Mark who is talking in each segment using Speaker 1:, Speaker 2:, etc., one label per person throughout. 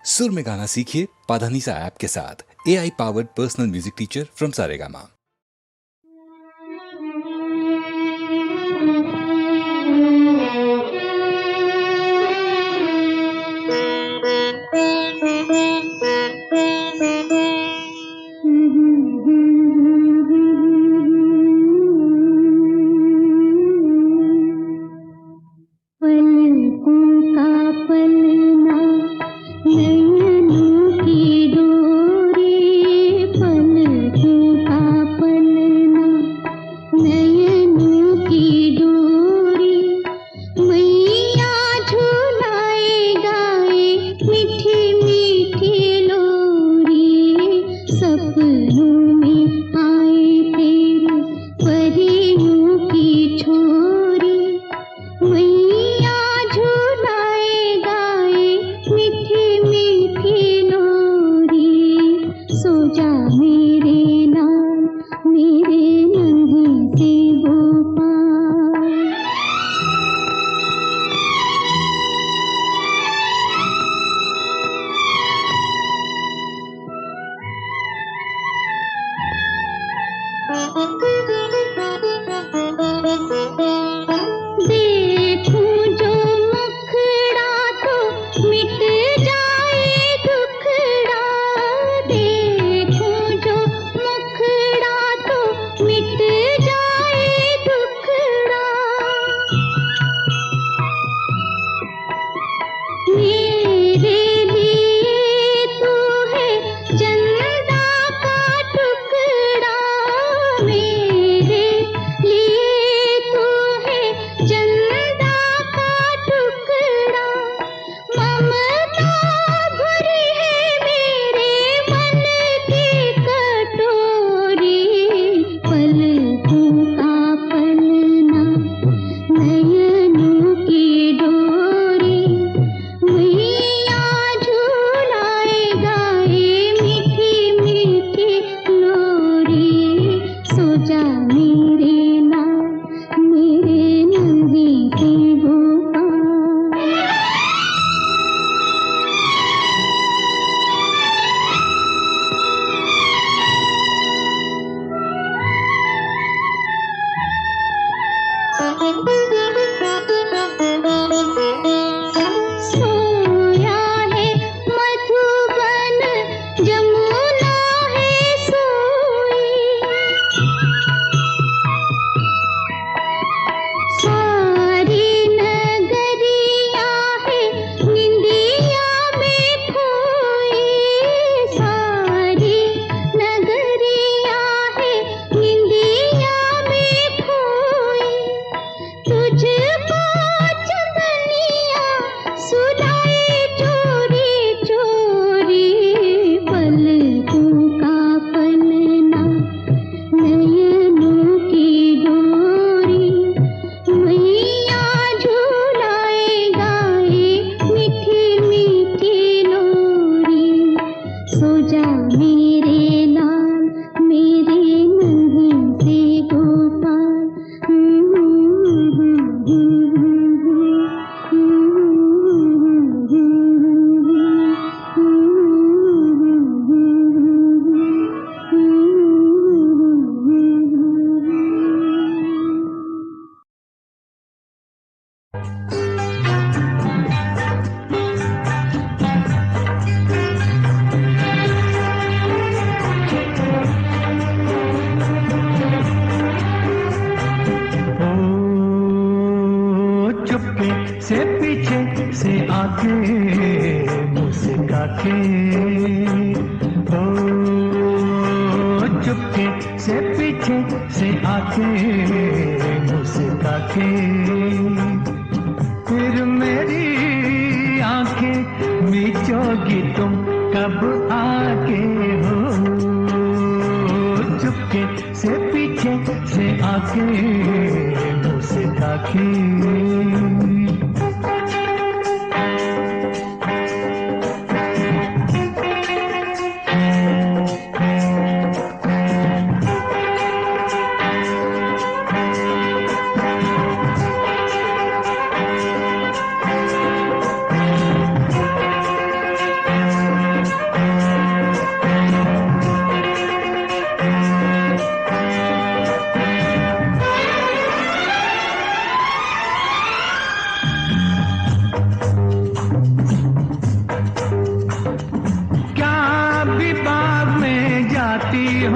Speaker 1: सुर में गाना सीखिए पाधानीसा ऐप के साथ। AI powered personal music teacher from Saregama.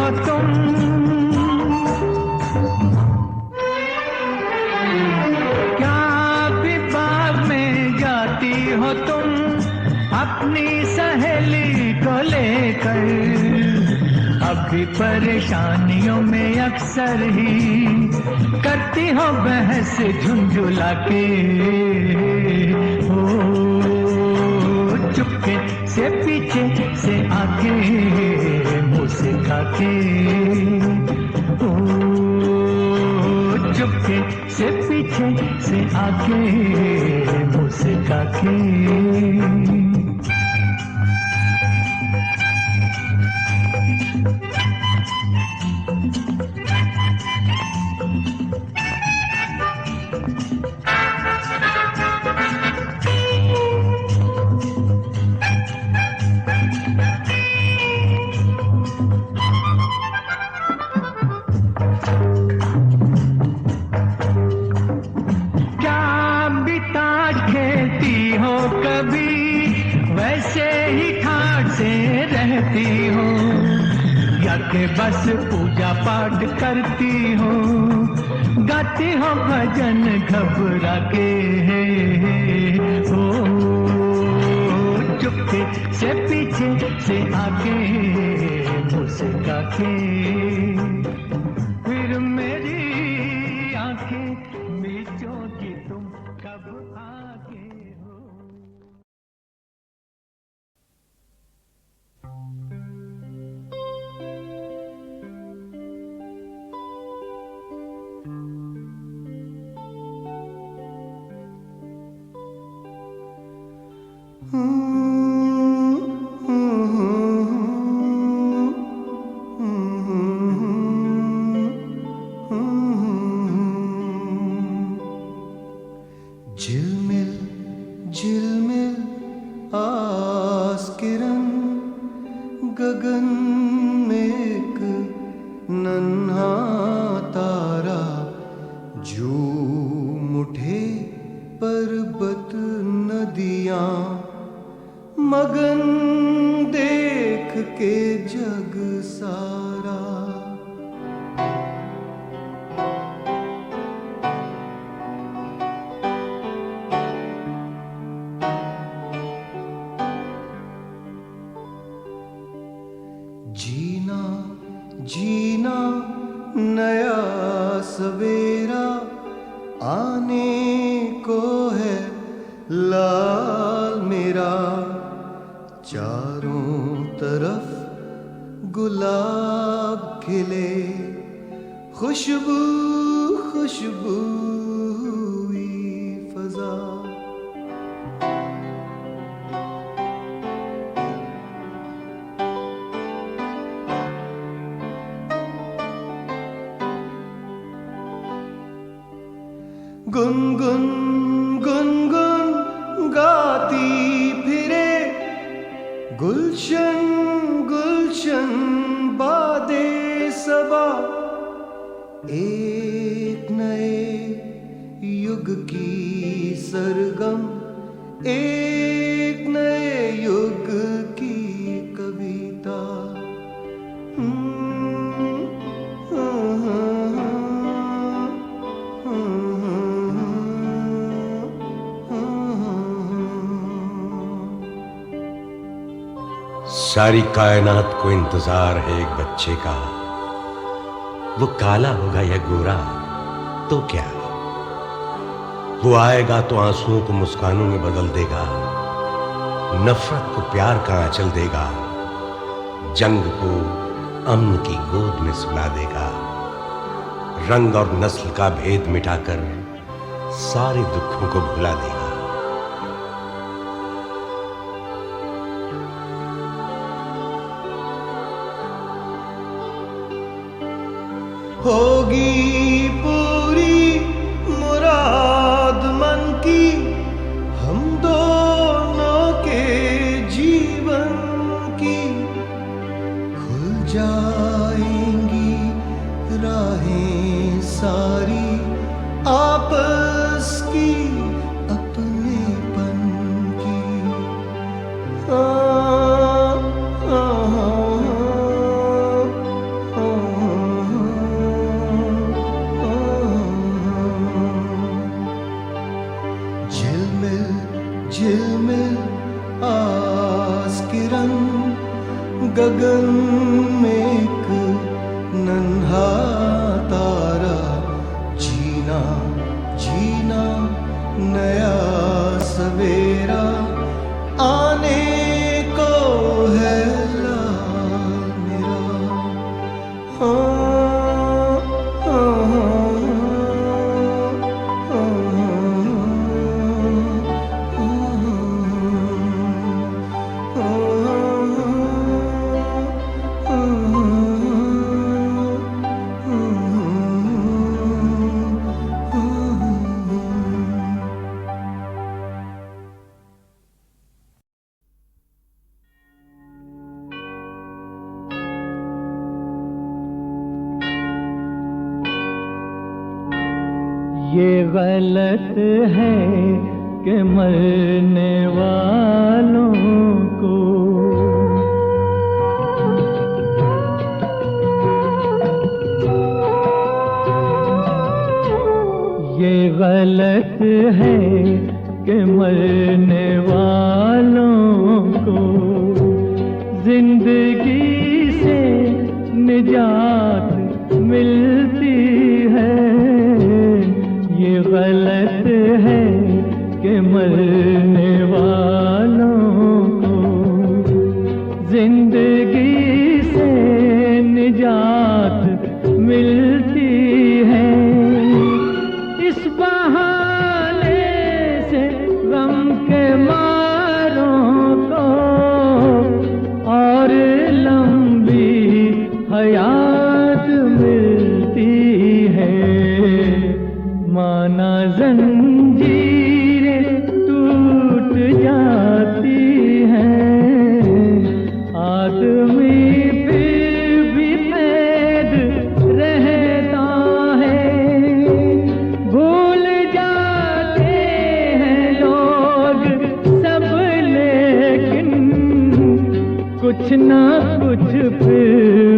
Speaker 2: हो तुम, क्या भी बाग में जाती हो तुम अपनी सहेली को लेकर, अभी परेशानियों में अक्सर ही करती हो बहस झुंझुला के। ओ चुपके से पीछे से आके मुस्का के, ओ चुपके से पीछे से आके मुस्का के। के बस पूजा पाठ करती हो, गाती हो भजन घबरा के। ओ चुपके से पीछे से आके मुस्का के, फिर मेरी आंखें बीचोगी तुम कब आगे हो।
Speaker 3: झिलमिल झिलमिल आस्किरन गगन में एक नन्हा तारा, झूम उठे पर्वत नदियां मगन देख के जग सारा। जीना जीना नया सवेरा आने को है लाल मेरा, चारों तरफ गुलाब खिले, खुशबू खुशबू हुई फजा। गुनगुन गुनगुन गाती फिरे गुलशन गुलशन बादे सबा, एक नए युग की सरगम, एक नए युग की कविता।
Speaker 4: सारी कायनात को इंतजार है एक बच्चे का, वो काला होगा या गोरा तो क्या, वो आएगा तो आंसुओं को मुस्कानों में बदल देगा, नफरत को प्यार का आंचल देगा, जंग को अमन की गोद में सुला देगा, रंग और नस्ल का भेद मिटाकर सारे दुखों को भुला देगा।
Speaker 3: होगी पूरी मुराद मन की, हम दोनों के जीवन की, खुल जाएंगी राहें सारी आपस की अपनेपन की। आ, आ, आ, आ, किरण गगन में एक नन्हा तारा, जीना जीना नया सवेरा आने को है ला मेरा।
Speaker 2: ये गलत है कि मरने वालों को ये गलत है कि मरने वालों को जिंदगी से निजात मिलती है। ये गलत है कि मरने वालों को जिंदगी से निजात मिलती है। इस बहाने से गम के मारों को और लंबी हयात मिलती है। माना जंजीरें टूट जाती हैं, आदमी फिर भी कैद रहता है। भूल जाते हैं लोग सब, लेकिन कुछ ना कुछ फिर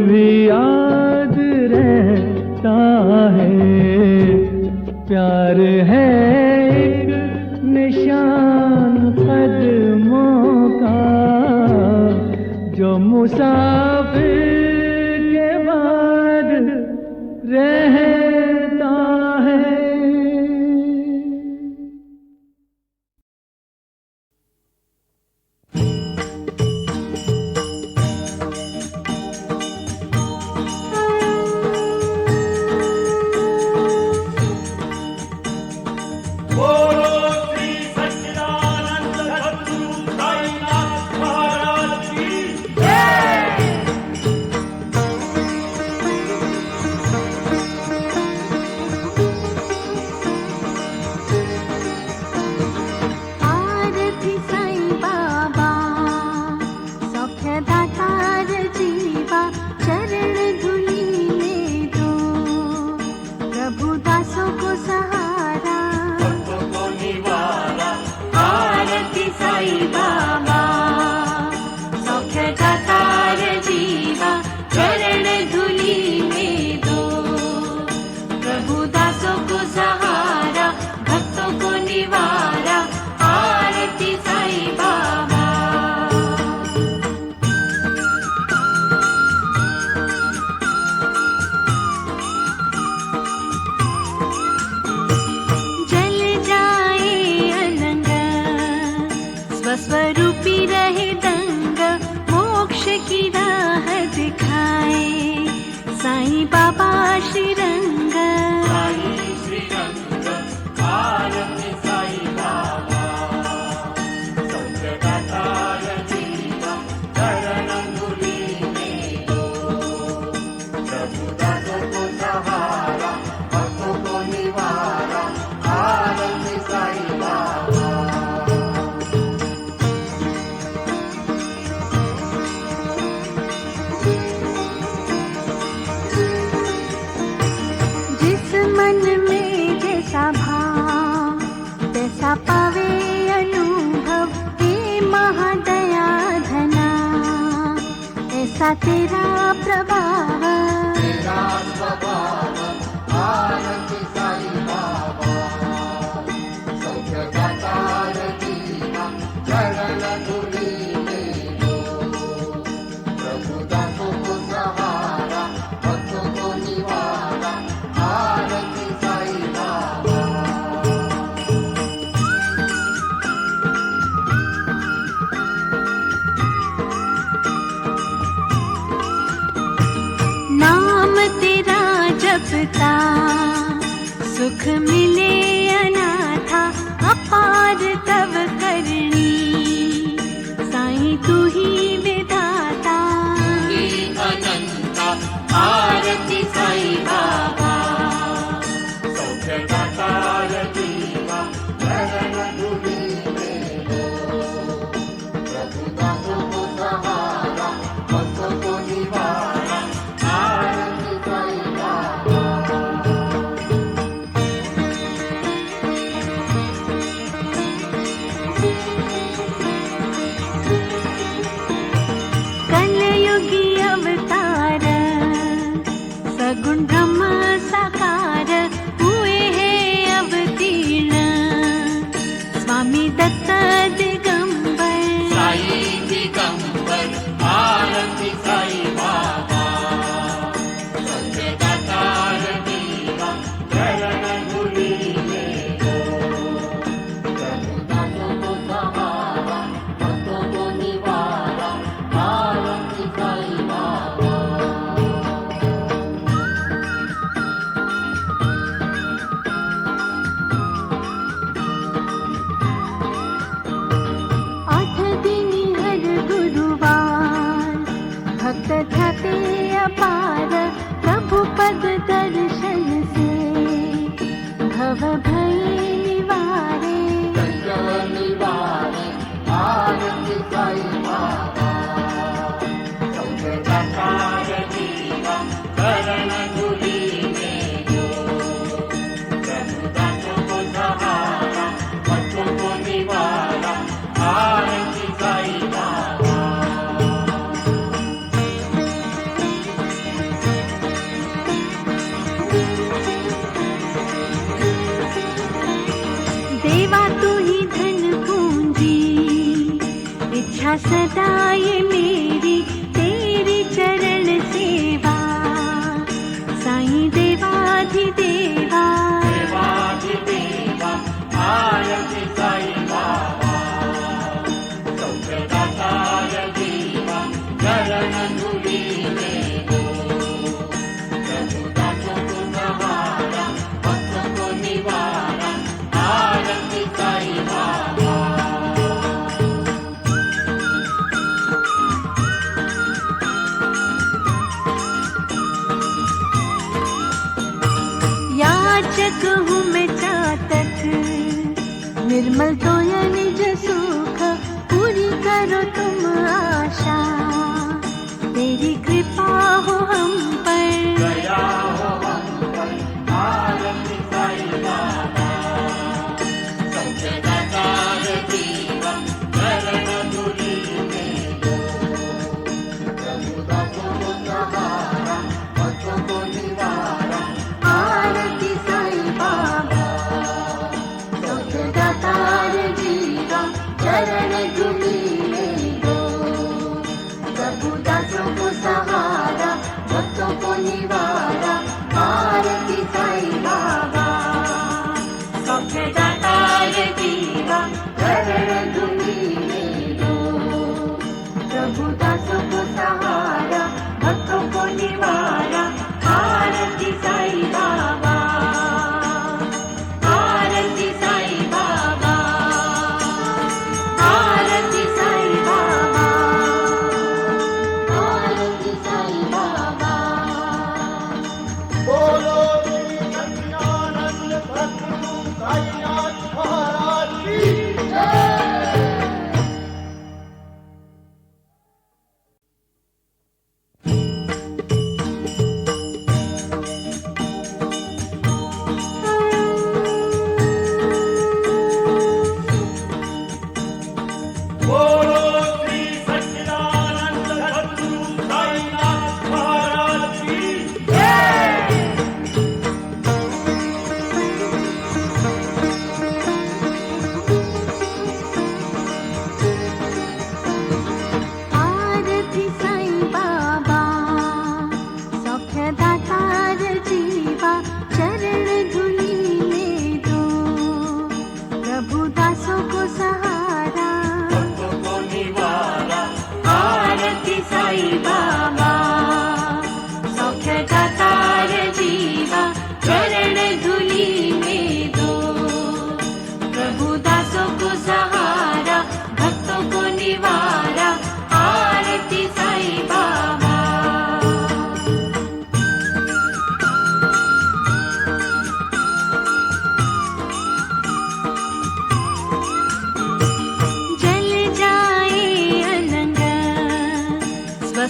Speaker 2: भी याद रहता है। प्यार है एक निशान कदमों का, जो मुसाफिर के बाद रहता है।
Speaker 5: स्वरूपी रहे दंग, मोक्ष की राह दिखाए साईं बाबा श्रीरंग। आरती साईं बाबा, सौख्यदातार जीवा चरण धूलि में दो। प्रभु दासों को सहारा, भक्तों को निवारा, आरती साईं बाबा। तैसा पावे अनुभव, हे महादया धना, ऐसा तेरा प्रभाव। तेरा स्वभाव, आरती साईं बाबा, सौख्यदातार जीवा चरण धूलि में दो। जपता सुख मिले अनाथा अपार तव करणी साईं तू ही विधाता
Speaker 6: अनंता आरती साई बाबा सौख्य दातार देवा शरण धुली मेरो प्रभु दासो को सहारा भक्तों को निवारा आरती साई बाबा
Speaker 5: कलयुगी अवतार सगुण ब्रह्म साकार हुए हैं अवतीर्ण स्वामी दत्त दिगंबर
Speaker 6: साई दिगंबर आरती साई बाबा सौख्य दातार देवा शरण धुली मेरो प्रभु दासों को सहारा भक्तों को निवारा आरती साई बाबा
Speaker 5: आठ दिन हर गुरुवार भक्त थे अपार प्रभु पद दर्शन से भव भय निवारे
Speaker 6: निवारे आरती साई बाबा सौख्य दातार देवा शरण धुली मेरो प्रभु दासों को सहारा भक्तों को निवारा आरती साई बाबा
Speaker 5: देवा तू ही धन पूंजी इच्छा सदा ये मेरी तेरी चरण सेवा साईं देवाधिदेवा
Speaker 6: देवाधिदेवा आरती साई बाबा सौख्य दातार देवा शरण धुली मेरो प्रभु दासों को सहारा भक्तों को निवारा आरती साई बाबा
Speaker 5: याचक हूँ मैं चातक निर्मल तो यह निज सुख पूरी करो तुम आशा तेरी कृपा हो हम पर
Speaker 6: दया हो हम पर आरती साई बाबा सौख्य दातार देवा शरण धुली मेरो प्रभु दासों को सहारा भक्तों को निवारा
Speaker 5: आरती साई बाबा सौख्य दातार जीवा चरण धुली मेरो प्रभु दासों को सहारा भक्तों को निवारा आरती साई बाबा सौख्य दातार जीवा चरण धुली मेरो प्रभु दासों को सहारा भक्तों को निवारा आरती साई बाबा आरती साई बाबा आरती साई बाबा आरती साई बाबा
Speaker 3: बोलो श्री सच्चिदानंद सद्गुरु साईनाथ महाराज की।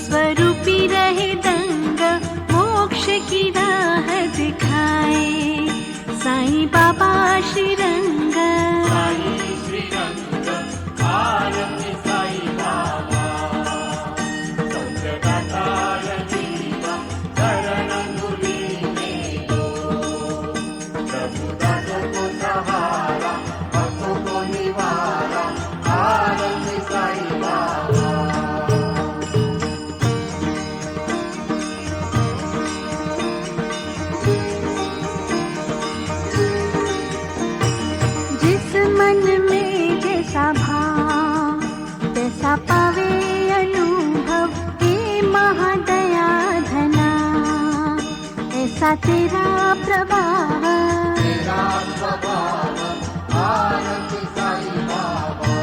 Speaker 5: स्वरूपी रहे दंग मोक्ष की राह दिखाए साईं बाबा श्रीरंग
Speaker 6: साई श्रीरंग आरती साई बाबा सौख्यदातार जीवा चरण धूली में दो प्रभु दासों को सहारा भक्तों को निवारा आरती साई बाबा
Speaker 5: जिस मन में जैसा भाव तैसा पावे अनुभव हे महादया धना ऐसा तेरा प्रभाव
Speaker 6: तेरा स्वभाव आरती साई बाबा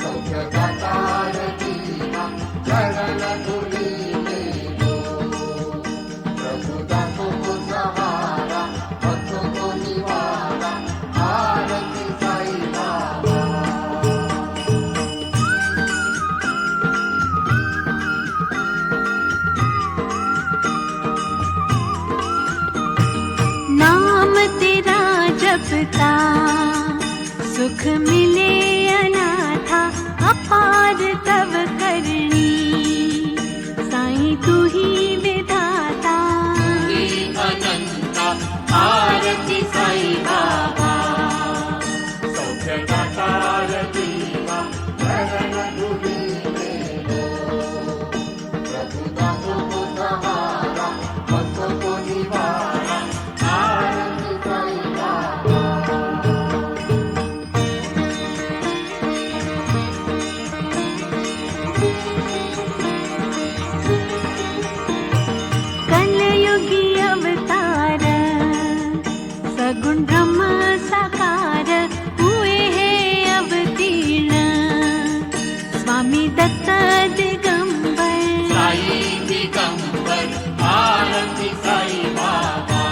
Speaker 6: सौख्यदातार जीवा चरण धूली में दो प्रभु दासों को सहारा भक्तों को निवारा आरती साई बाबा
Speaker 5: नाम तेरा जपता सुख मिले अनाथा अपार तव करनी साईं तू ही विधाता
Speaker 6: अनंता आरती साई बाबा सौख्यदातार जीवा चरण धूली में दो प्रभु दासों को सहारा भक्तों को निवारा आरती साई बाबा
Speaker 5: कलयुगी अवतार सगुण ब्रह्म साकार हुए हैं अवतीर्ण स्वामी दत्त दिगंबर
Speaker 6: साई दिगंबर आरती साई बाबा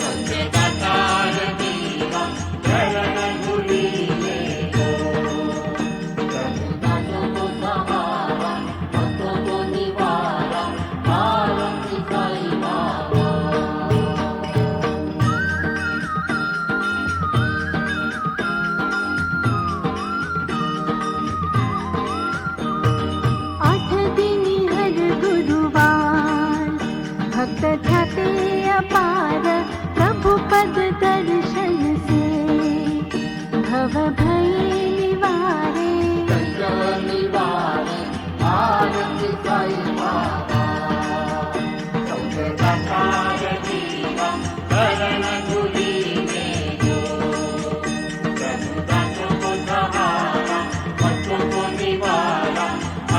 Speaker 6: सौख्यदातार जीवा चरण धूली में दो प्रभु दासों को सहारा भक्तों को निवारा आरती साई बाबा
Speaker 5: आठ दिन हर गुरुवार भक्त ध्याते अपार प्रभु पद दर्शन से भव भय निवारे
Speaker 6: संजय निवारे आरती साई बाबा सौख्यदातार जीवा चरण धूली में दो प्रभु दासों को सहारा भक्तों को निवारा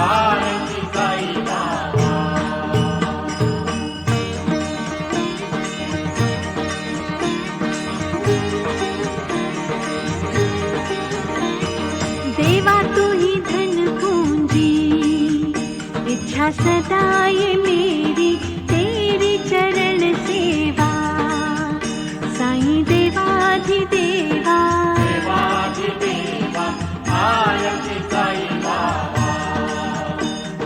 Speaker 6: आरती साई बाबा
Speaker 5: देवा तू ही धन पूंजी इच्छा सदा ये मेरी तेरी चरण सेवा साईं देवाधिदेवा
Speaker 6: देवाधिदेवा आरती साई बाबा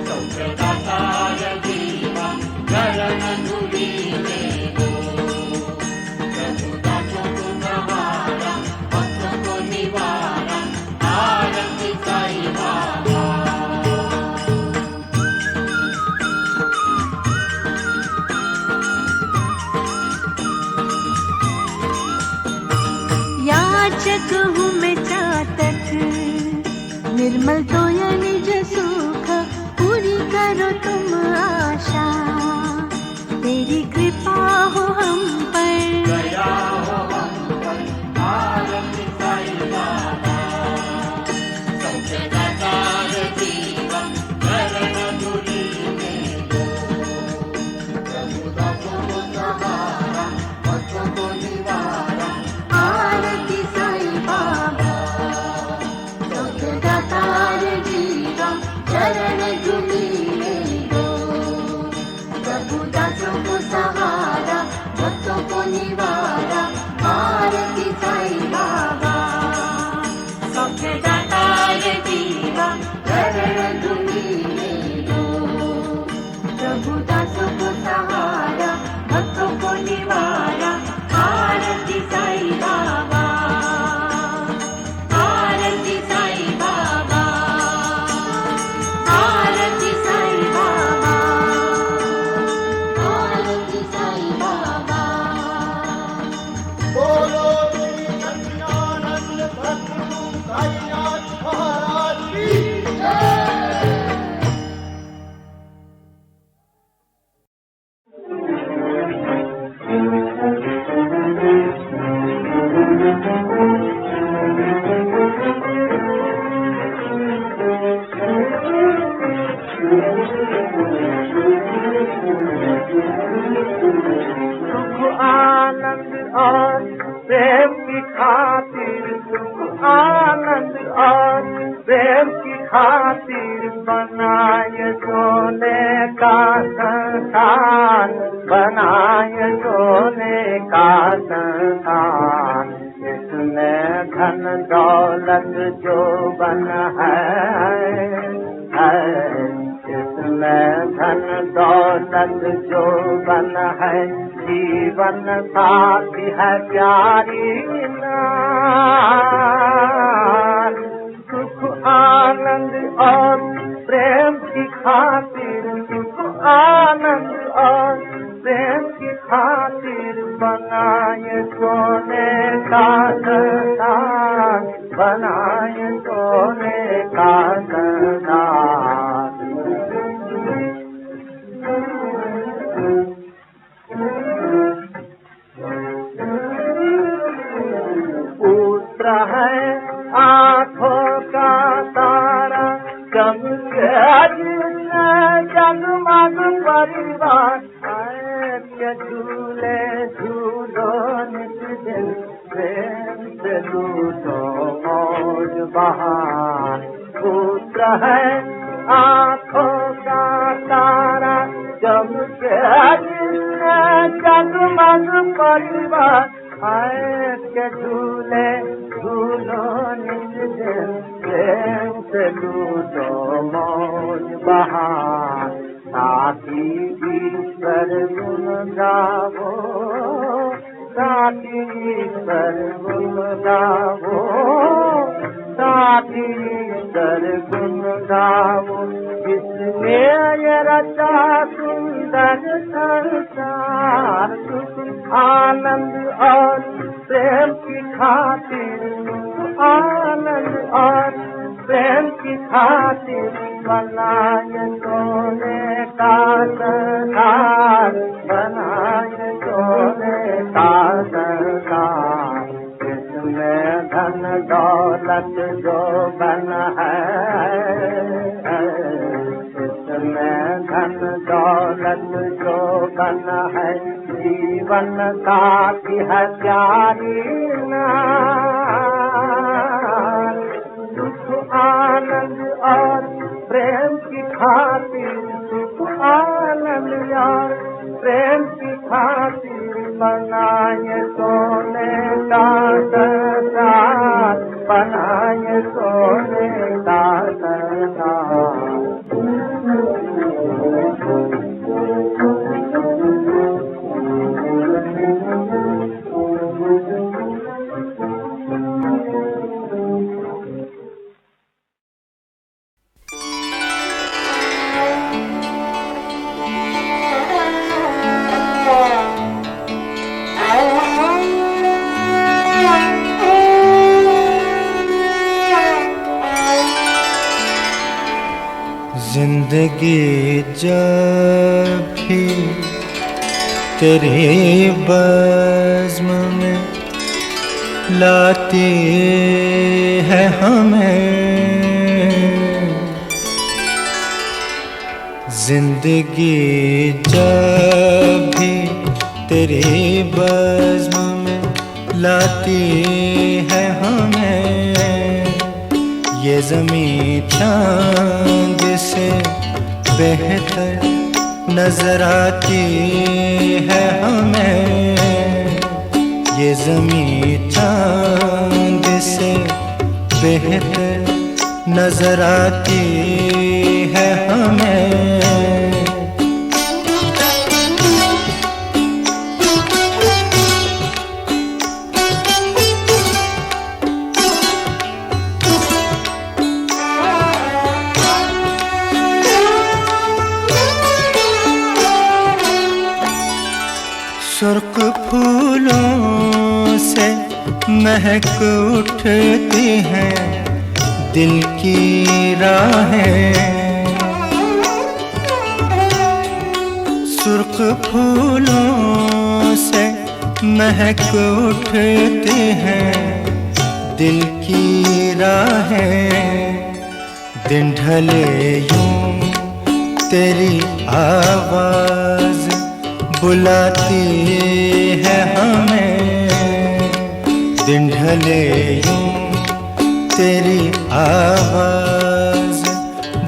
Speaker 6: सौख्यदातार जीवा चरण धूली में दो प्रभु दासों को सहारा भक्तों को निवारा आरती साई बाबा
Speaker 5: याचक हूँ मैं चातक निर्मल तो या निज सुख पूरी करो तुम आशा तेरी कृपा हो हम पर
Speaker 6: दया हो हम पर आरती साई बाबा सौख्यदातार जीवा चरण धूली में दो प्रभु दासों को सहारा भक्तों को निवारा
Speaker 5: आरती साई बाबा सौख्यदातार जीवा चरण धूली में दो प्रभु दासों को सहारा भक्तों को निवारा आरती साई बाबा सौख्यदातार जीवा चरण धूली में
Speaker 2: खातिर बनाए सोने का संसार, बनाए सोने का संसार। इसमें धन दौलत जो बन है, इसमें धन दौलत जो बन है, जीवन साथी है प्यारी नार। सुख आनंद और प्रेम की खातिर, सुख आनंद और प्रेम की खातिर बनाए सोने का संसार, बनाए सोने का संसार। पुत्र है आँखों का तारा, चमके जगमग परिवार। के झूले झूलो नित दिन, प्रेम से लूटो मौज बहार। पुत्र है आँखों का तारा, चमके जगमग परिवार। के झूले झूलो नित दिन, प्रेम से लूटो मौज बहार। साथी ईश्वर गुण गावो, साथी ईश्वर गुण गावो, साथी ईश्वर गुण गावो। इसमें ये रचा सुंदर संसार, सुख आनंद और प्रेम की खातिर, आनंद और प्रेम की खातिर बनाए सोने का संसार, बनाए सोने का संसार। इसमें धन दौलत जो बन है, इसमें धन दौलत जो बन है, जीवन साथी है प्यारी नार। सुख आनंद और प्रेम की खातिर, सुख आनंद और प्रेम की खातिर बनाए सोने का संसार, बनाए सोने का संसार।
Speaker 7: जिंदगी जब भी तेरे बज़्म में लाती है हमें, जिंदगी जब भी तेरे बज़्म में लाती है हमें, ये ज़मीं चाँद से बेहतर नजर आती है हमें, ये ज़मीं चाँद से बेहतर नजर आती है हमें। सुर्ख फूलों से महक उठती हैं दिल की राहें, सुर्ख फूलों से महक उठती हैं दिल की राहें। दिन ढले यूं तेरी आवाज़ बुलाती है हमें, दिन ढले यूं तेरी आवाज़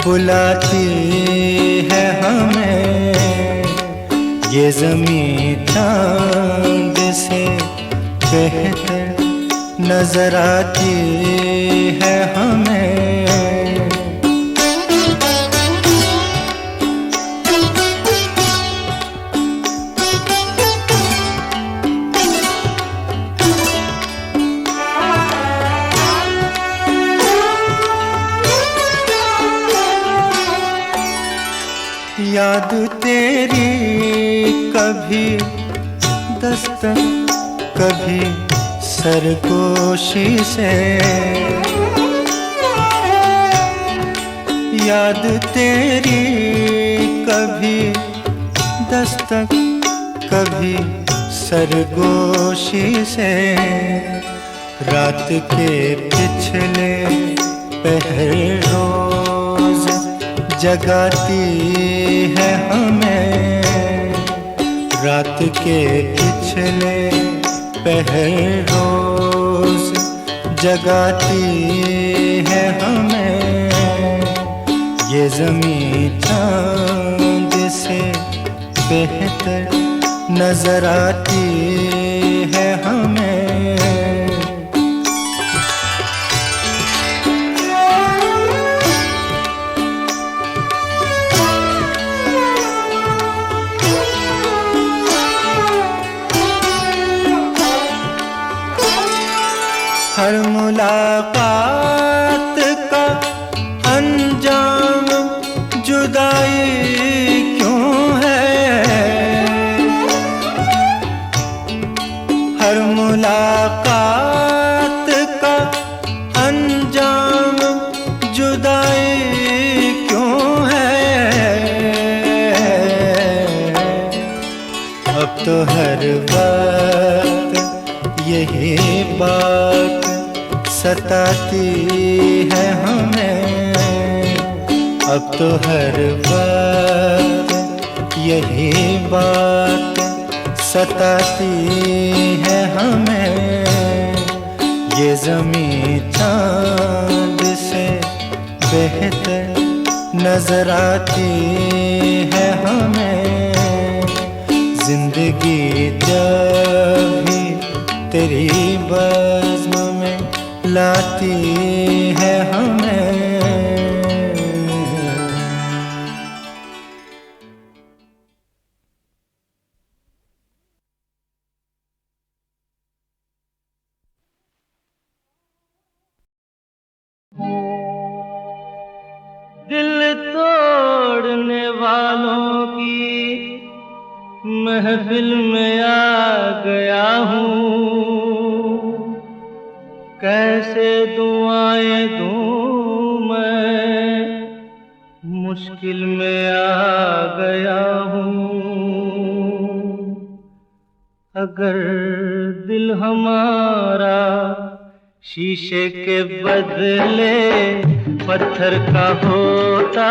Speaker 7: बुलाती है हमें, ये ज़मीं चांद से बेहतर नजर आती है हमें। याद तेरी कभी दस्तक कभी सरगोशी से, याद तेरी कभी दस्तक कभी सरगोशी से, रात के पिछले पहर रोज जगाती है हमें, रात के पिछले पहर रोज जगाती है हमें, ये ज़मीं चांद से बेहतर नजर आती है हमें। हर मुलाकात का अंजाम जुदाई क्यों है, हर मुलाकात का अंजाम जुदाई क्यों है, अब तो हर वक्त यही बात सताती है हमें, अब तो हर वक्त यही बात सताती है हमें, ये ज़मीं चांद से बेहतर नजर आती है हमें, जिंदगी जब भी तेरी बज़्म में लाती है हमें।
Speaker 2: दिल तोड़ने वालों की महफिल में आ गया हूँ, कैसे दुआएं दूँ मैं, मुश्किल में आ गया हूँ। अगर दिल हमारा शीशे के बदले पत्थर का होता,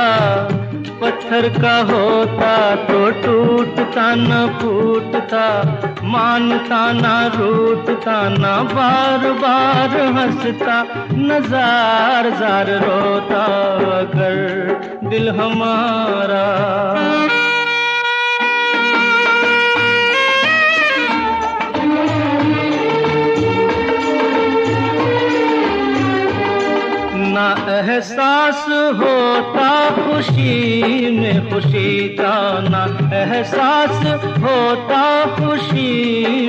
Speaker 2: पत्थर का होता तो टूटता न फूटता, मानता न रूठता न बार बार हंसता, न जार जार रोता। अगर दिल हमारा ना एहसास होता खुशी में खुशी का, ना एहसास होता खुशी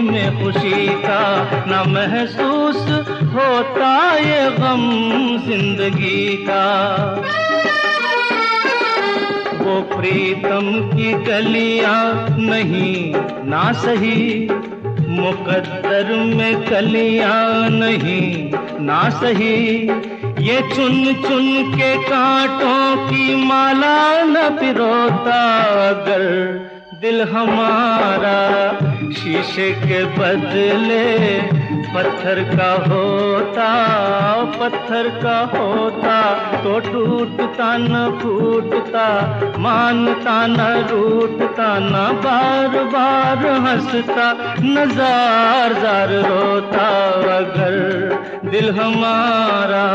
Speaker 2: में खुशी का, ना महसूस होता ये गम जिंदगी का। वो प्रीतम की गलियां नहीं ना सही, मुकद्दर में कलियां नहीं ना सही, ये चुन चुन के कांटों की माला न पिरोता। अगर दिल हमारा शीशे के बदले पत्थर का होता, पत्थर का होता तो टूटता न फूटता, मानता न रूठता न बार बार हंसता, न जार जार रोता। अगर दिल हमारा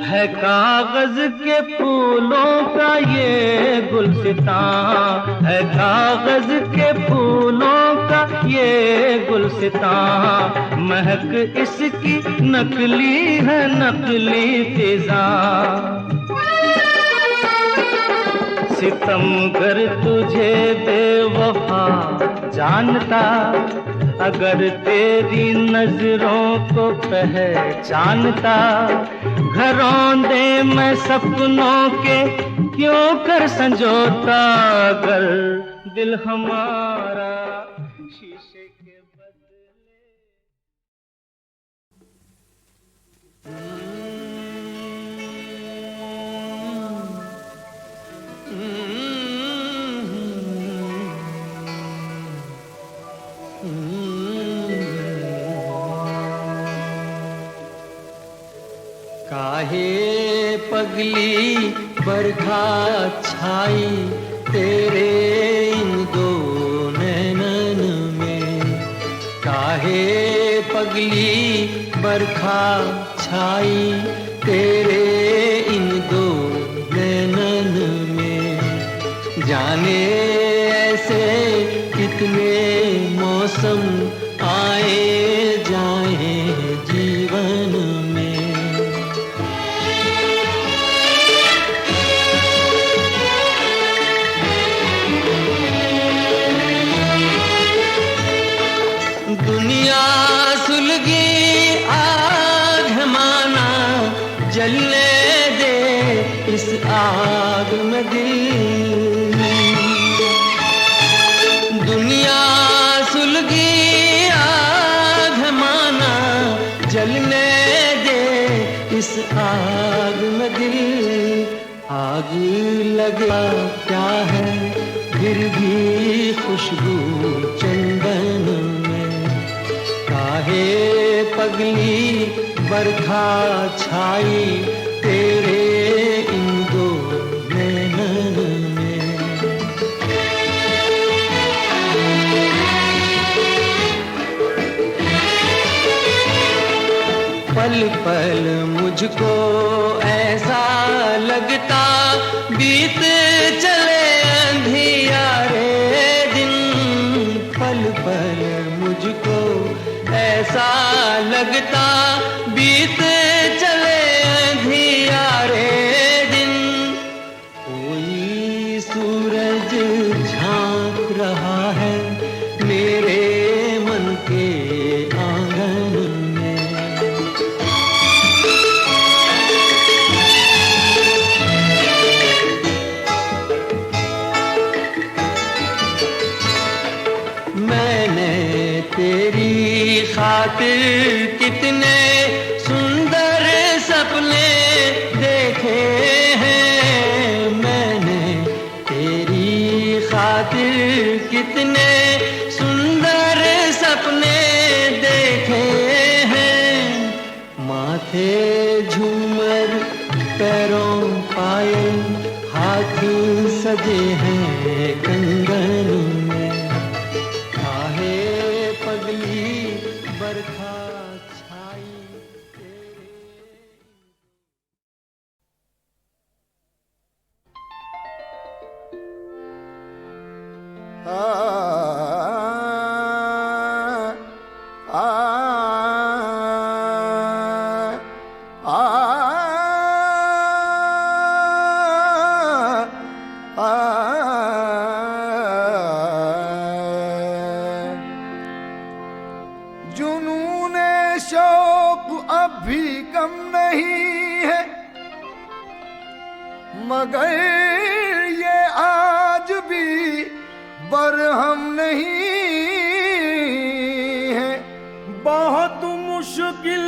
Speaker 2: है कागज के फूलों का ये गुलसितां, है कागज के फूलों का ये गुलसितां, महक इसकी नकली है नकली फिजा। सितमगर तुझे बेवफा जानता, अगर तेरी नजरों को पहचानता, घरौंदे मैं सपनों के क्यों कर संजोता, अगर दिल हमारा शीशे के बदले।
Speaker 7: काहे पगली बरखा छाई तेरे इन दो नैनन में, काहे पगली बरखा छाई तेरे इन दो नैनन में, जाने ऐसे कितने मौसम आए जाए जीवन में। दुनिया सुलगी आग है माना, जलने दे इस आग में दिल। दुनिया सुलगी आग है माना, जलने दे इस आग में दिल। आग लगा क्या है फिर भी खुशबू चंदन में, काहे पगली बरखा छाई तेरे इन दो नैनन में। पल पल मुझको ऐसा लगता बीत चले अंधियारे दिन, पल पल मुझको ऐसा लगता बीत चले अंधियारे दिन। कोई सूरज झांक रहा है मेरे मन के आंगन में। मैंने तेरी खातिर कितने सुंदर सपने देखे हैं, मैंने तेरी खातिर कितने सुंदर सपने देखे हैं। माथे झूमर पैरों पायल हाथ सजे हैं कंगन में, काहे पगली बरखा छाई तेरे।
Speaker 3: जुनूने शौक अब भी कम नहीं है, मगर ये आज भी बरहम नहीं है। बहुत मुश्किल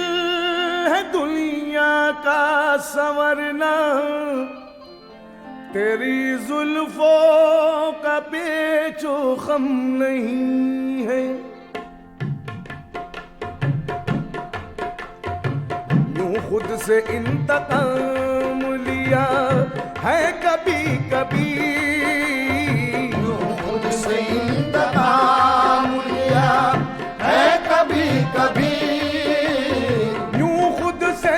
Speaker 3: है दुनिया का संवरना, तेरी जुल्फों का पेचो खम नहीं है। यूं खुद से इंतकाम लिया है कभी कभी, यूं खुद से इंतकाम लिया है कभी कभी, यूं खुद से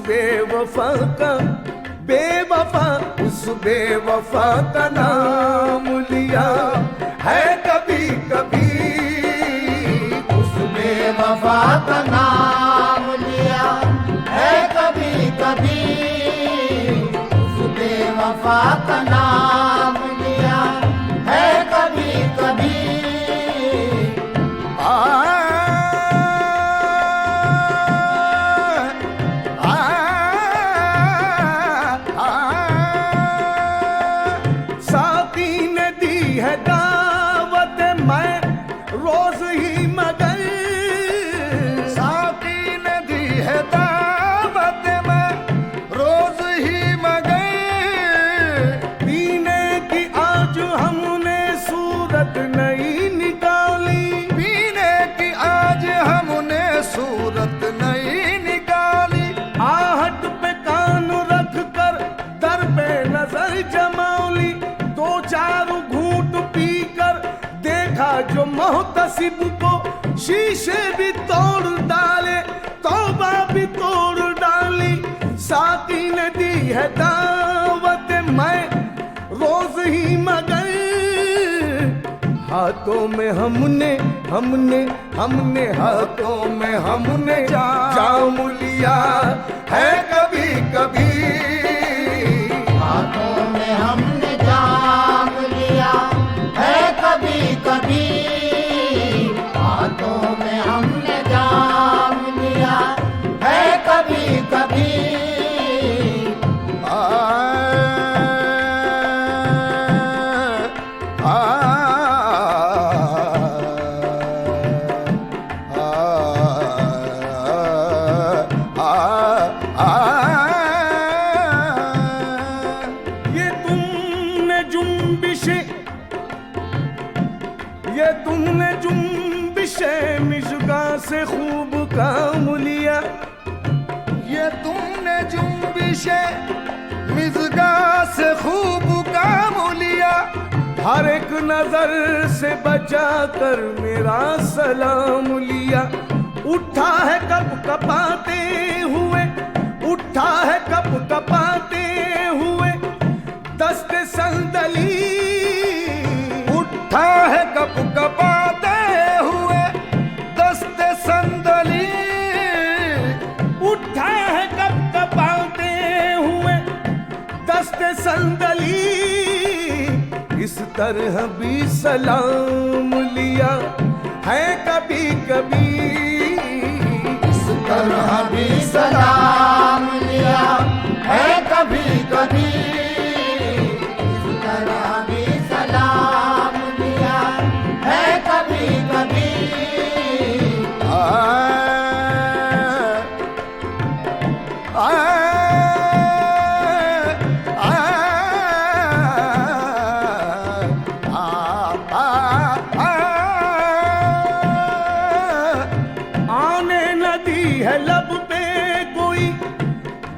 Speaker 3: बेवफा का बेवफा उस बेवफा का नाम लिया है कभी कभी,
Speaker 6: उस बेवफा का नाम लिया है कभी कभी, उस बेवफा का नाम लिया है कभी कभी।
Speaker 3: साथी ने दी है दावत मैं रोज ही मगर,
Speaker 6: साथी ने दी है दावत मैं रोज ही मगर,
Speaker 3: पीने की आज हमने सूरत नहीं निकाली,
Speaker 6: पीने की आज हमने सूरत नहीं निकाली,
Speaker 3: आहट पे कान रख कर दर पे नजर जमावली, दो चार घूंट पीकर देखा जो मोहतसिब को शीशे भी तोड़ डाले, तौबा भी तोड़ डाली। साथी ने दी है दावत मैं रोज ही मगर, हाथों में हमने हमने हमने हाथों में हमने जाम लिया है कभी कभी,
Speaker 6: हाथों में हमने जाम लिया है कभी कभी, हाथों में हमने जाम लिया है कभी कभी।
Speaker 3: ये तुमने जुम्बिशे ये तुमने जुम्बिशे मिज़गा से खूब काम लिया,
Speaker 6: ये तुमने जुम्बिशे मिज़गा से खूब काम लिया,
Speaker 3: हर एक नजर से बचा कर मेरा सलाम लिया, उठा है कप कपाते हुए, उठा है कप कपाते हुए दस्ते संदली,
Speaker 6: उठा है कप कपाते हुए दस्ते संदली,
Speaker 3: उठा है कप कपाते हुए दस्ते संदली, इस तरह भी सलाम लिया है कभी कभी,
Speaker 6: इस तरह भी सलाम लिया है कभी कभी, इस तरह भी सलाम लिया है कभी कभी।
Speaker 3: आने न दी है लब पे कोई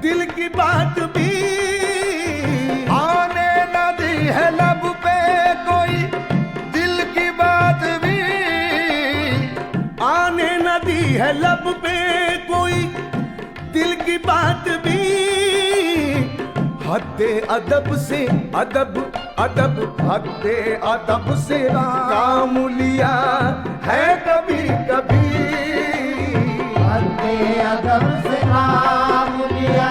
Speaker 3: दिल की बात भी,
Speaker 6: आने न दी है लब पे कोई दिल की बात भी,
Speaker 3: आने न दी है लब पे कोई दिल की बात भी, हद्दे अदब से अदब अदब हद्दे अदब से काम लिया है कभी कभी,
Speaker 6: हद्दे अदब से काम लिया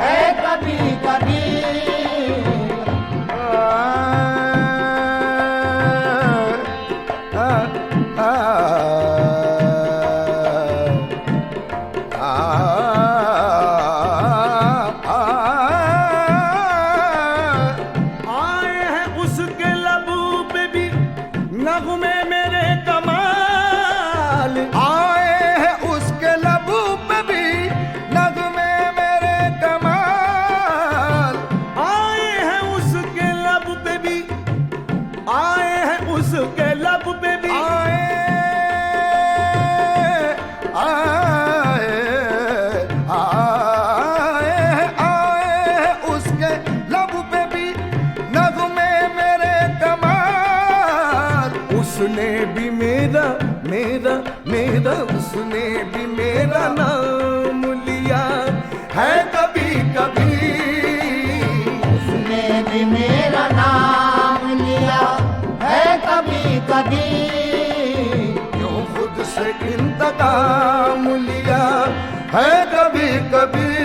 Speaker 6: है कभी कभी।
Speaker 3: आए हैं उसके लब पे भी नगमे मेरे कमाल,
Speaker 6: आए हैं उसके लबू पे भी नगमे मेरे कमाल,
Speaker 3: आए हैं उसके लब पे भी, आए हैं उसके लब पे भी,
Speaker 6: आए आए आए आए उसके लब पे भी नगमे मेरे कमाल,
Speaker 3: उसने भी मेरा मेरा मेरा उसने भी मेरा नाम लिया है कभी कभी।
Speaker 8: उसने भी मेरा नाम लिया है कभी कभी।
Speaker 3: क्यों खुद से इंतकाम लिया है कभी कभी।